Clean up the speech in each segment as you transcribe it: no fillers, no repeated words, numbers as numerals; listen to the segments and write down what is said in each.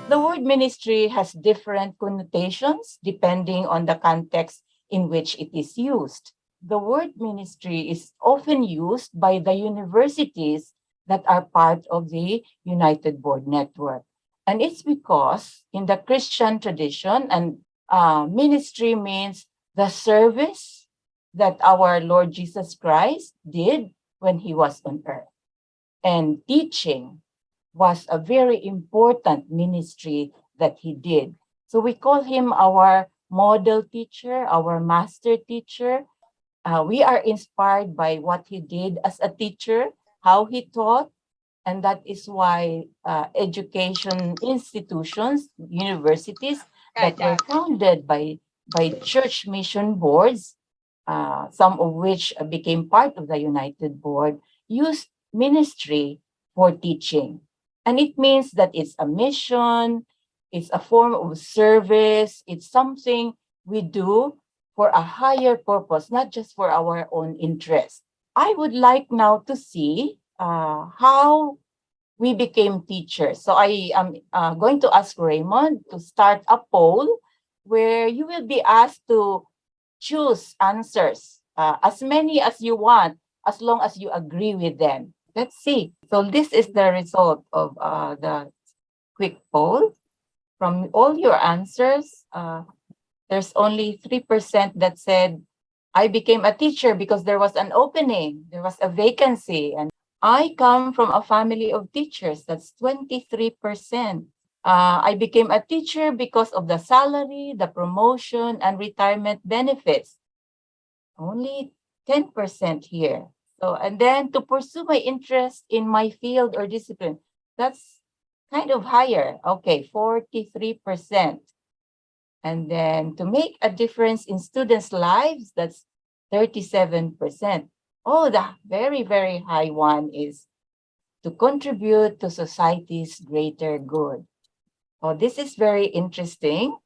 The word ministry has different connotations depending on the context in which it is used. The word ministry is often used by the universities that are part of the United Board Network. And it's because in the Christian tradition, and ministry means the service that our Lord Jesus Christ did when he was on earth. And teaching was a very important ministry that he did. So we call him our model teacher, our master teacher. We are inspired by what he did as a teacher, how he taught, and that is why education institutions, universities that were founded by church mission boards, some of which became part of the United Board, used ministry for teaching. And it means that it's a mission, it's a form of service, it's something we do for a higher purpose, not just for our own interest. I would like now to see how we became teachers. So I am going to ask Raymond to start a poll where you will be asked to choose answers, as many as you want, as long as you agree with them. Let's see. So this is the result of the quick poll. From all your answers, there's only 3% that said, I became a teacher because there was an opening, there was a vacancy. And I come from a family of teachers, that's 23%. I became a teacher because of the salary, the promotion, and retirement benefits. Only 10% here. So, and then to pursue my interest in my field or discipline, that's kind of higher. Okay, 43%. And then to make a difference in students' lives, that's 37%. Oh, the very, very high one is to contribute to society's greater good. Oh, this is very interesting.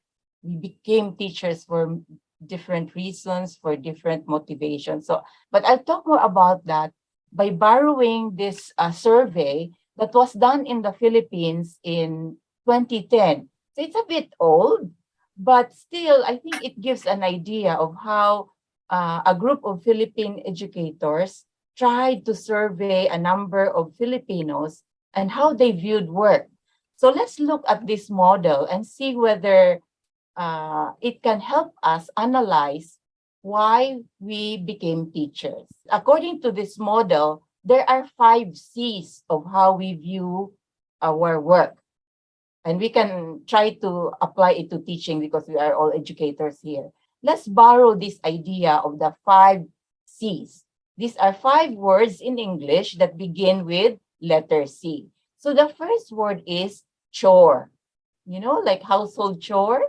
We became teachers for different reasons, for different motivations. So, but I'll talk more about that by borrowing this survey that was done in the Philippines in 2010. So it's a bit old, but still, I think it gives an idea of how a group of Philippine educators tried to survey a number of Filipinos and how they viewed work. So let's look at this model and see whether it can help us analyze why we became teachers. According to this model, there are 5 C's of how we view our work. And we can try to apply it to teaching because we are all educators here. Let's borrow this idea of the 5 C's. These are 5 words in English that begin with letter C. So the first word is chore. You know, like household chore,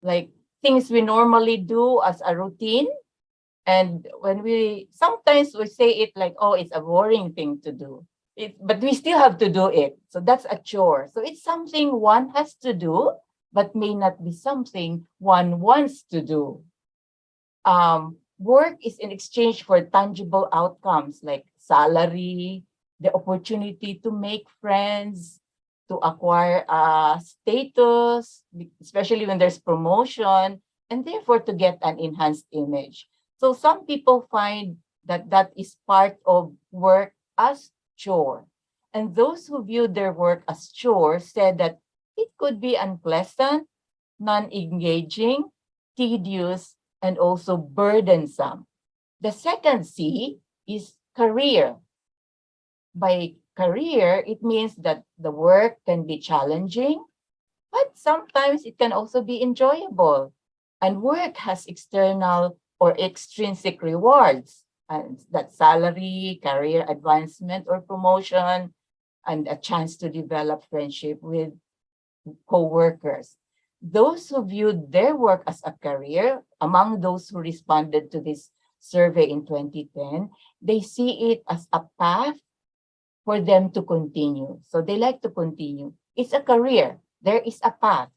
like things we normally do as a routine. And when sometimes we say it like, oh, it's a boring thing to do. But we still have to do it. So that's a chore. So it's something one has to do, but may not be something one wants to do. Work is in exchange for tangible outcomes like salary, the opportunity to make friends, to acquire status, especially when there's promotion, and therefore to get an enhanced image. So some people find that that is part of work as chore. And those who viewed their work as chore said that it could be unpleasant, non-engaging, tedious, and also burdensome. The second C is career. By career, it means that the work can be challenging, but sometimes it can also be enjoyable. And work has external or extrinsic rewards, and that salary, career advancement or promotion, and a chance to develop friendship with co-workers. Those who viewed their work as a career, among those who responded to this survey in 2010, they see it as a path for them to continue. So they like to continue. It's a career. There is a path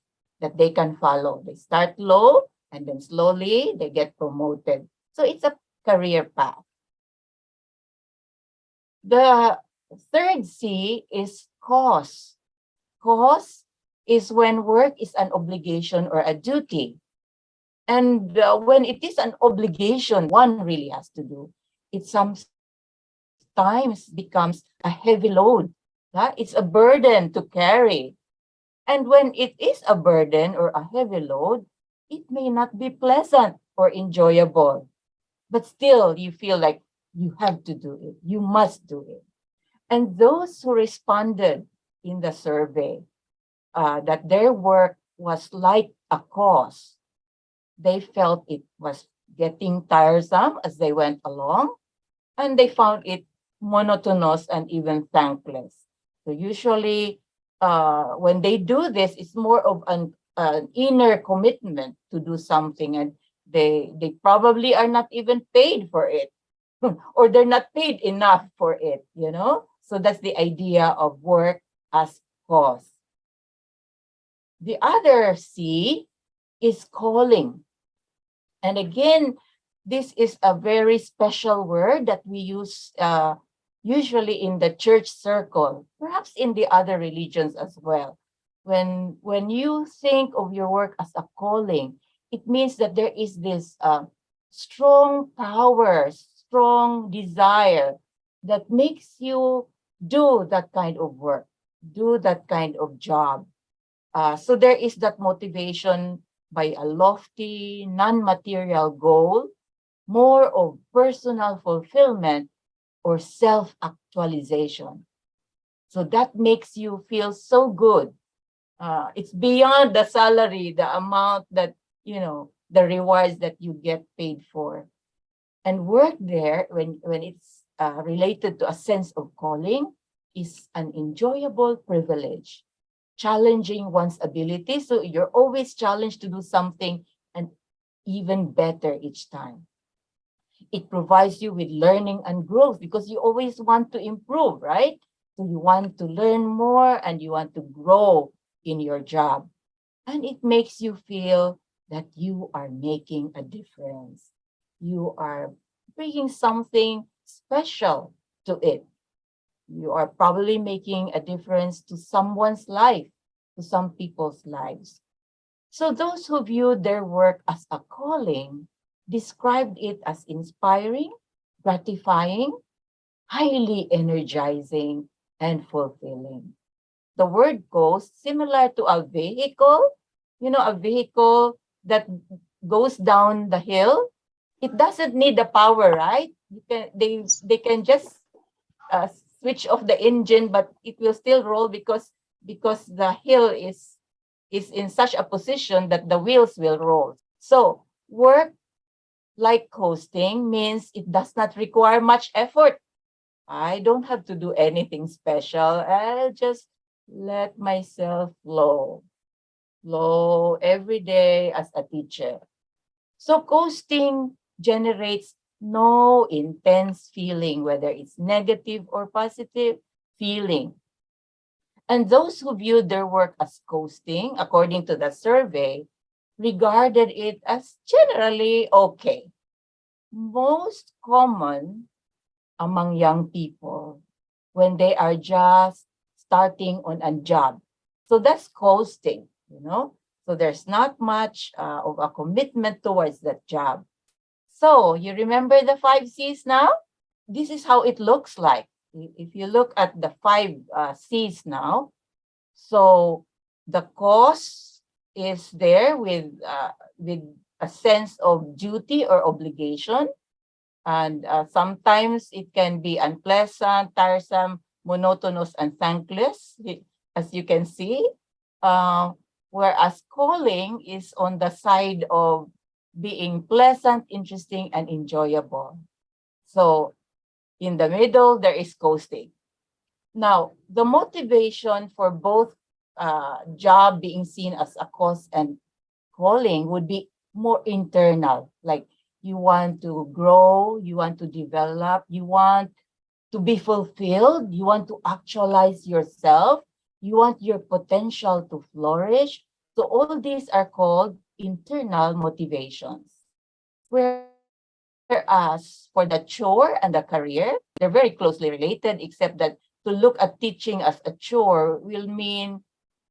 that they can follow. They start low and then slowly they get promoted. So it's a career path. The third C is cause. Cause is when work is an obligation or a duty. And when it is an obligation one really has to do, it sometimes becomes a heavy load. It's a burden to carry. And when it is a burden or a heavy load, it may not be pleasant or enjoyable. But still, you feel like you have to do it. You must do it. And those who responded in the survey that their work was like a cause, they felt it was getting tiresome as they went along, and they found it monotonous and even thankless. So usually, when they do this, it's more of an inner commitment to do something, and they probably are not even paid for it, or they're not paid enough for it, you know? So that's the idea of work as cause. The other C is calling. And again, this is a very special word that we use usually in the church circle, perhaps in the other religions as well. When you think of your work as a calling, it means that there is this strong power, strong desire that makes you do that kind of work, do that kind of job. So there is that motivation by a lofty, non-material goal, more of personal fulfillment or self-actualization. So that makes you feel so good. It's beyond the salary, the amount that, the rewards that you get paid for. And work there, when it's related to a sense of calling, is an enjoyable privilege, challenging one's ability. So you're always challenged to do something and even better each time. It provides you with learning and growth because you always want to improve, right? So you want to learn more and you want to grow in your job. And it makes you feel that you are making a difference. You are bringing something special to it. You are probably making a difference to someone's life, to some people's lives. So those who viewed their work as a calling described it as inspiring, gratifying, highly energizing, and fulfilling. The word goes similar to a vehicle, a vehicle that goes down the hill. It doesn't need the power, right? They can just uh, switch off the engine, but it will still roll because the hill is in such a position that the wheels will roll. So work like coasting means it does not require much effort. I don't have to do anything special. I'll just let myself flow every day as a teacher. So coasting generates no intense feeling, whether it's negative or positive feeling. And those who viewed their work as coasting, according to the survey, regarded it as generally okay. Most common among young people when they are just starting on a job. So that's coasting, So there's not much of a commitment towards that job. So you remember the 5 C's now? This is how it looks like. If you look at the 5 C's now, so the cause is there with a sense of duty or obligation. And sometimes it can be unpleasant, tiresome, monotonous, and thankless, as you can see. Whereas calling is on the side of being pleasant, interesting, and enjoyable. So in the middle, there is coasting. Now, the motivation for both job being seen as a cause and calling would be more internal. Like you want to grow, you want to develop, you want to be fulfilled, you want to actualize yourself, you want your potential to flourish. So all these are called internal motivations. Whereas for the chore and the career, they're very closely related, except that to look at teaching as a chore will mean,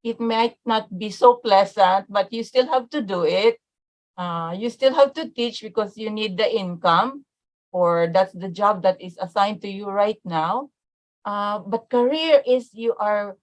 it might not be so pleasant, but you still have to do it. You still have to teach because you need the income, or that's the job that is assigned to you right now. But career is you are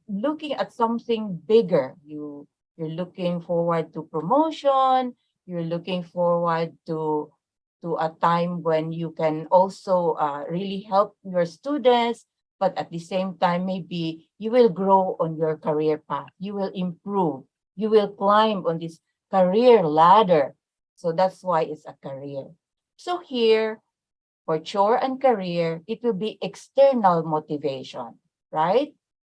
looking at something bigger. You're looking forward to promotion. You're looking forward to a time when you can also really help your students, but at the same time, maybe you will grow on your career path. You will improve. You will climb on this career ladder. So that's why it's a career. So here, for chore and career, it will be external motivation, right?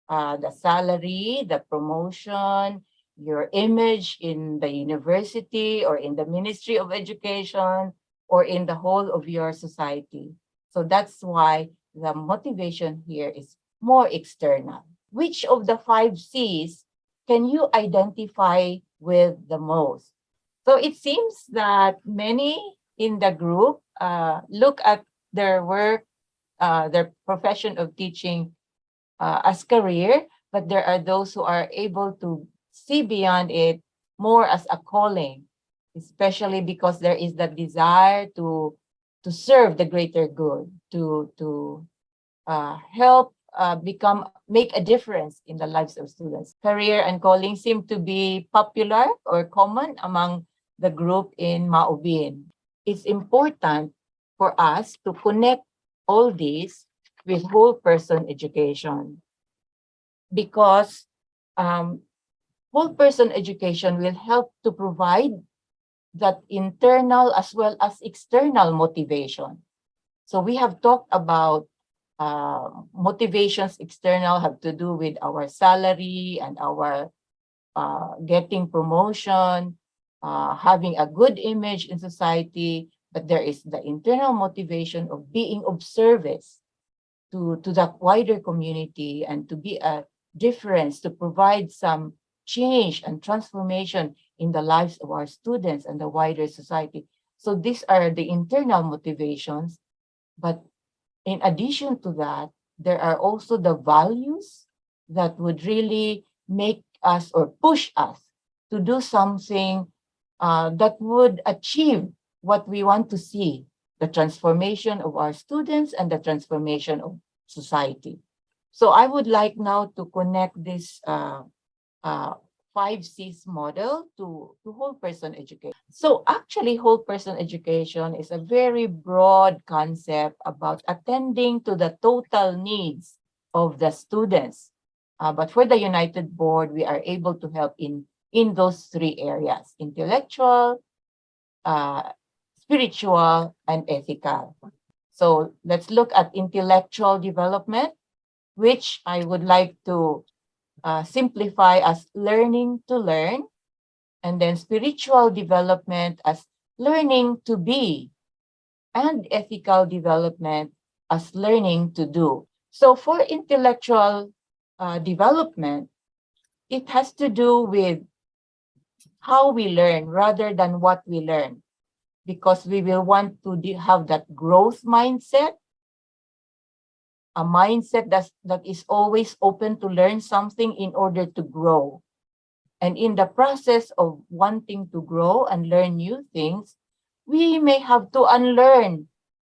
The salary, the promotion, your image in the university or in the Ministry of Education or in the whole of your society. So that's why the motivation here is more external. Which of the 5 C's can you identify with the most? So it seems that many in the group look at their work, their profession of teaching as career, but there are those who are able to see beyond it more as a calling, especially because there is the desire to serve the greater good, to help make a difference in the lives of students. Career and calling seem to be popular or common among the group in Maubin. It's important for us to connect all these with whole person education, because whole person education will help to provide that internal as well as external motivation. So we have talked about motivations external have to do with our salary and our getting promotion, having a good image in society, but there is the internal motivation of being of service to the wider community and to be a difference, to provide some change and transformation in the lives of our students and the wider society. So these are the internal motivations, but in addition to that, there are also the values that would really make us or push us to do something that would achieve what we want to see, the transformation of our students and the transformation of society. So I would like now to connect this 5 C's model to whole person education. So actually, whole person education is a very broad concept about attending to the total needs of the students. But for the United Board, we are able to help in those 3 areas: intellectual, spiritual, and ethical. So let's look at intellectual development, which I would like to simplify as learning to learn, and then spiritual development as learning to be, and ethical development as learning to do. So for intellectual development, it has to do with how we learn rather than what we learn, because we will want to have that growth mindset, a mindset that is always open to learn something in order to grow. And in the process of wanting to grow and learn new things, we may have to unlearn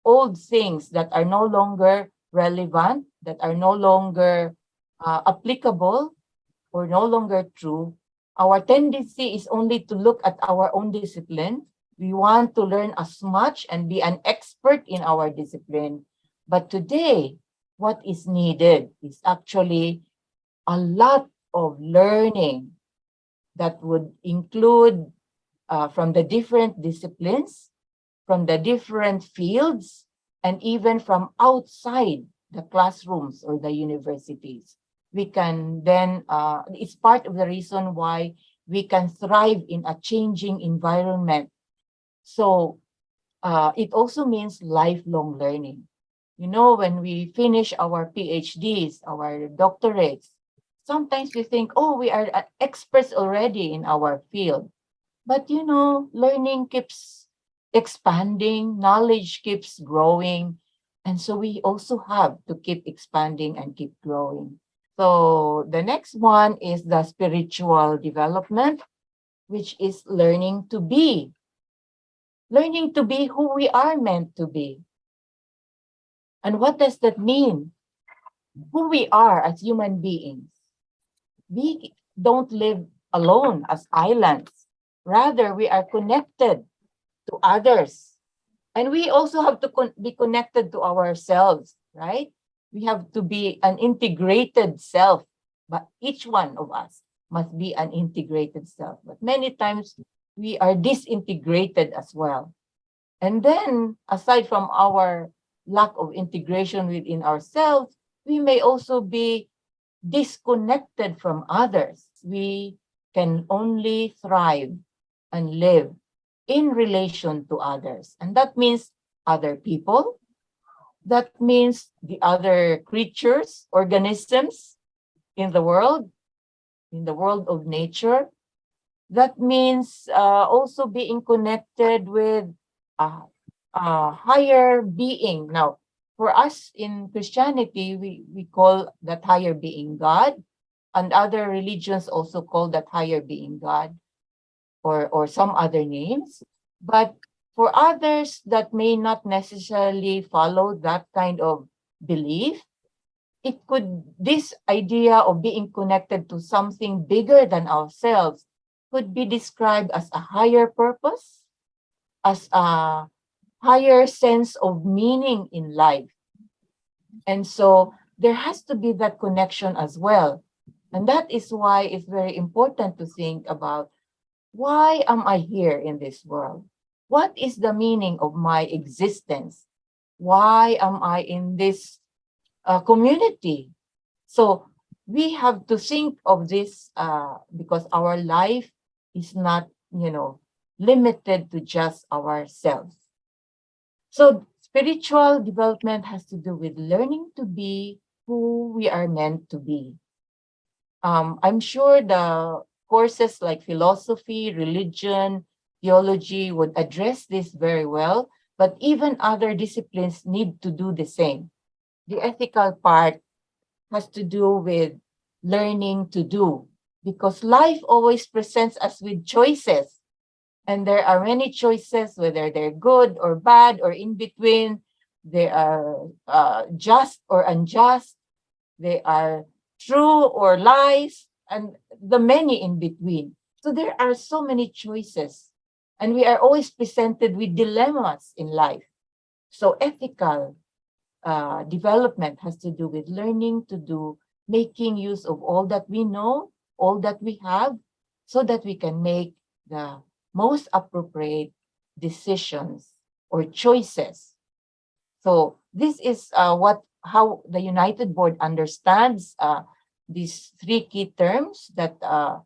old things that are no longer relevant, that are no longer applicable, or no longer true. Our tendency is only to look at our own discipline. We want to learn as much and be an expert in our discipline. But today, what is needed is actually a lot of learning that would include from the different disciplines, from the different fields, and even from outside the classrooms or the universities. We can then, it's part of the reason why we can thrive in a changing environment. So it also means lifelong learning. You know, when we finish our PhDs, our doctorates, sometimes we think, oh, we are experts already in our field. But you know, learning keeps expanding, knowledge keeps growing. And so we also have to keep expanding and keep growing. So the next one is the spiritual development, which is learning to be who we are meant to be. And what does that mean? Who we are as human beings. We don't live alone as islands. Rather, we are connected to others. And we also have to be connected to ourselves, right? We have to be an integrated self, but each one of us must be an integrated self. But many times we are disintegrated as well. And then, aside from our lack of integration within ourselves, we may also be disconnected from others. We can only thrive and live in relation to others. And that means other people. That means the other creatures, organisms in the world of nature. That means also being connected with a, a higher being. Now, for us in Christianity, we call that higher being God, and other religions also call that higher being God, or some other names. But for others that may not necessarily follow that kind of belief, this idea of being connected to something bigger than ourselves could be described as a higher purpose, as a higher sense of meaning in life. And so there has to be that connection as well. And that is why it's very important to think about, why am I here in this world? What is the meaning of my existence? Why am I in this community? So we have to think of this because our life is not, limited to just ourselves. So spiritual development has to do with learning to be who we are meant to be. I'm sure the courses like philosophy, religion, theology would address this very well, but even other disciplines need to do the same. The ethical part has to do with learning to do, because life always presents us with choices. And there are many choices, whether they're good or bad or in between. They are just or unjust. They are true or lies, and the many in between. So there are so many choices, and we are always presented with dilemmas in life. So ethical development has to do with learning to do, making use of all that we know, all that we have, so that we can make the most appropriate decisions or choices. So this is how the United Board understands these three key terms that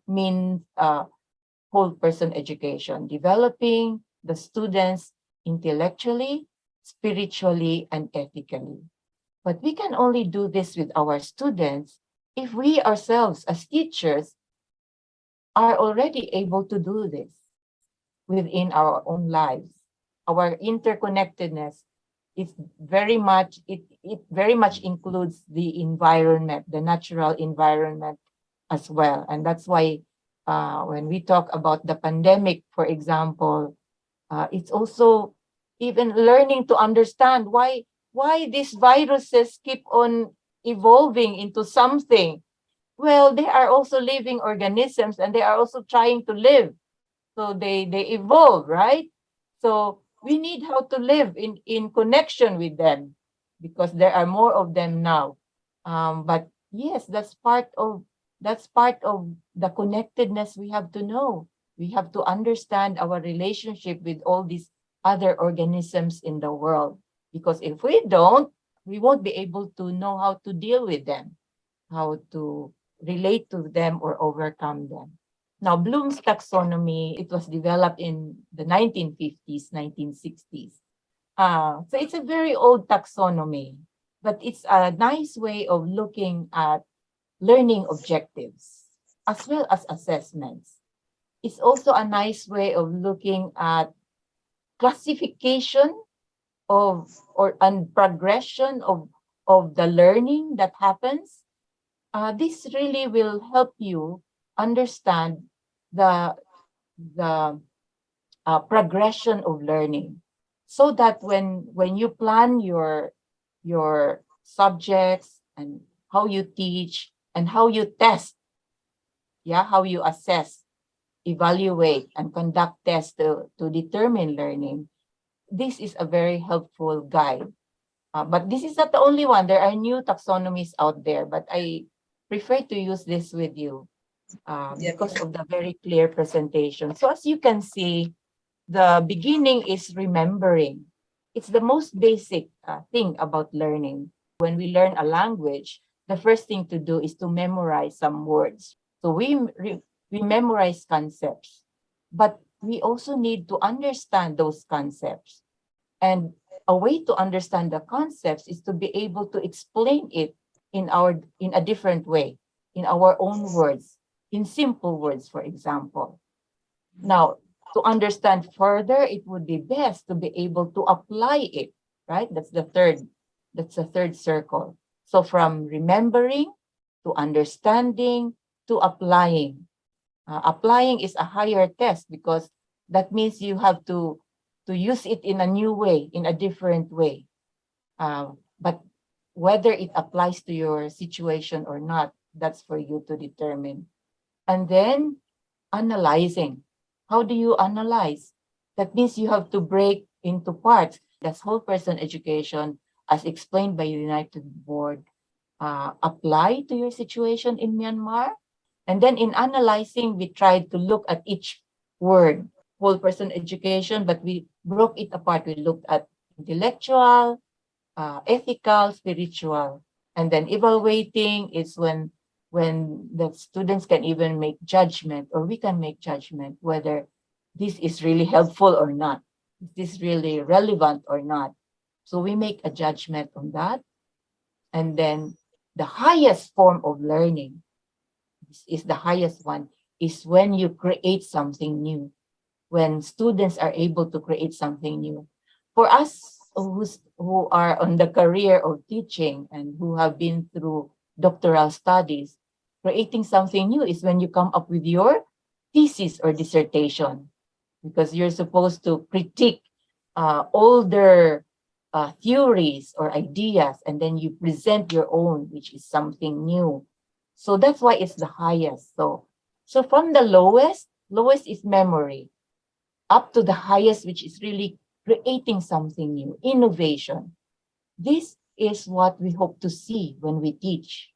mean whole person education, developing the students intellectually, spiritually, and ethically. But we can only do this with our students if we ourselves as teachers are already able to do this within our own lives. Our interconnectedness is it very much includes the environment, the natural environment as well. And that's why when we talk about the pandemic, for example, it's also even learning to understand why these viruses keep on evolving into something. Well, they are also living organisms, and they are also trying to live. So they evolve, right? So we need how to live in connection with them, because there are more of them now. But yes, that's part of the connectedness we have to know. We have to understand our relationship with all these other organisms in the world. Because if we don't, we won't be able to know how to deal with them, how to relate to them or overcome them. Now, Bloom's taxonomy, it was developed in the 1950s, 1960s. So it's a very old taxonomy, but it's a nice way of looking at learning objectives as well as assessments. It's also a nice way of looking at classification and progression of the learning that happens. this really will help you understand the the progression of learning, so that when you plan your subjects and how you teach and how you test, yeah, how you assess, evaluate, and conduct tests to determine learning, this is a very helpful guide. But this is not the only one. There are new taxonomies out there, but I prefer to use this with you because of the very clear presentation. So as you can see, the beginning is remembering. It's the most basic thing about learning. When we learn a language, the first thing to do is to memorize some words. So we memorize concepts, but we also need to understand those concepts. And a way to understand the concepts is to be able to explain it in a different way, in our own words, in simple words, for example. Now, to understand further, it would be best to be able to apply it, right? That's the third circle. So from remembering to understanding to applying. Applying is a higher test because that means you have to use it in a new way, in a different way. But whether it applies to your situation or not, that's for you to determine. And then analyzing. How do you analyze? That means you have to break into parts. That's whole person education, as explained by the United Board, apply to your situation in Myanmar. And then in analyzing, we tried to look at each word, whole person education, but we broke it apart. We looked at intellectual, ethical, spiritual. And then evaluating is when the students can even make judgment, or we can make judgment whether this is really helpful or not, is this really relevant or not. So we make a judgment on that. And then the highest form of learning, this is the highest one, is when you create something new, when students are able to create something new. For us who are on the career of teaching and who have been through doctoral studies, creating something new is when you come up with your thesis or dissertation, because you're supposed to critique older theories or ideas, and then you present your own, which is something new. So that's why it's the highest. So from the lowest is memory, up to the highest, which is really creating something new, innovation. This is what we hope to see when we teach.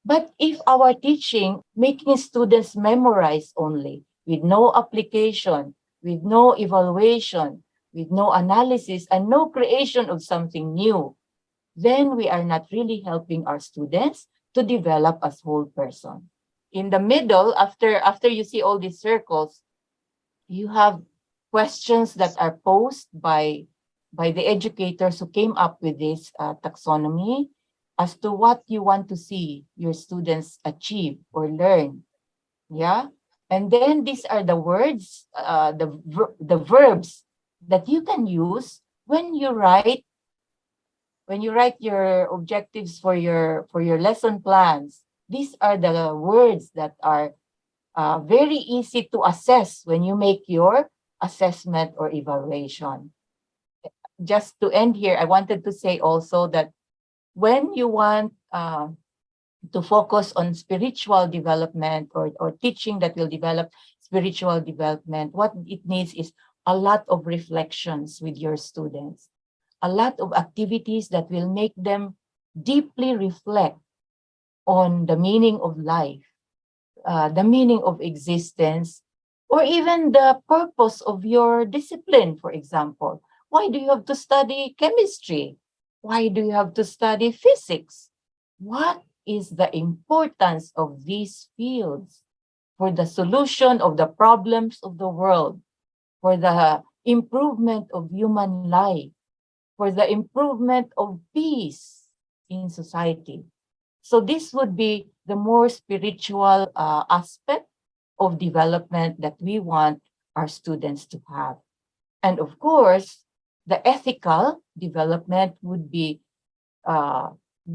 But if our teaching, making students memorize only, with no application, with no evaluation, with no analysis, and no creation of something new, then we are not really helping our students to develop as whole person. In the middle, after you see all these circles, you have questions that are posed by the educators who came up with this taxonomy as to what you want to see your students achieve or learn. Yeah. And then these are the words, the verbs that you can use when you write your objectives for your lesson plans. These are the words that are very easy to assess when you make your assessment or evaluation. Just to end here, I wanted to say also that when you want to focus on spiritual development or teaching that will develop spiritual development, what it needs is a lot of reflections with your students, a lot of activities that will make them deeply reflect on the meaning of life, the meaning of existence, or even the purpose of your discipline, for example. Why do you have to study chemistry? Why do you have to study physics? What is the importance of these fields for the solution of the problems of the world, for the improvement of human life, for the improvement of peace in society? So this would be the more spiritual aspect of development that we want our students to have. And of course, the ethical development would be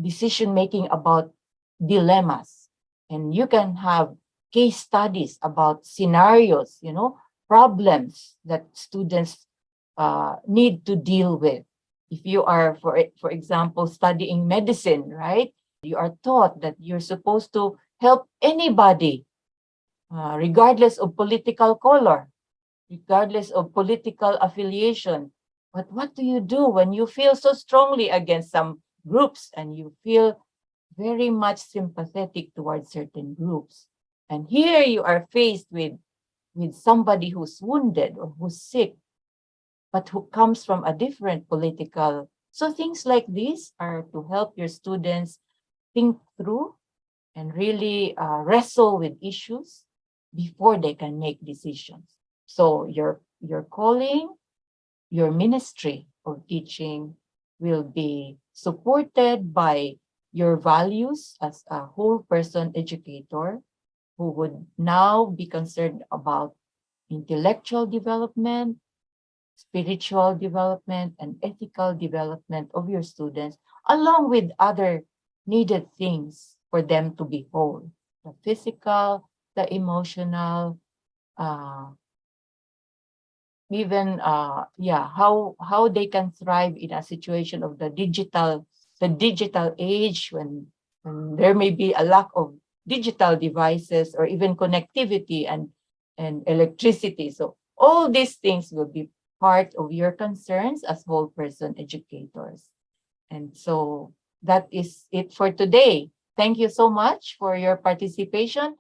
decision-making about dilemmas. And you can have case studies about scenarios, problems that students need to deal with. If you are, for example, studying medicine, right? You are taught that you're supposed to help anybody, regardless of political color, regardless of political affiliation. But what do you do when you feel so strongly against some groups and you feel very much sympathetic towards certain groups? And here you are faced with somebody who's wounded or who's sick, but who comes from a different political. So things like this are to help your students think through and really wrestle with issues before they can make decisions. So your calling, your ministry of teaching will be supported by your values as a whole person educator who would now be concerned about intellectual development, spiritual development, and ethical development of your students, along with other needed things for them to be whole: the physical, the emotional, uh, even how they can thrive in a situation of the digital age when there may be a lack of digital devices or even connectivity and electricity. So all these things will be part of your concerns as whole person educators. And so that is it for today. Thank you so much for your participation.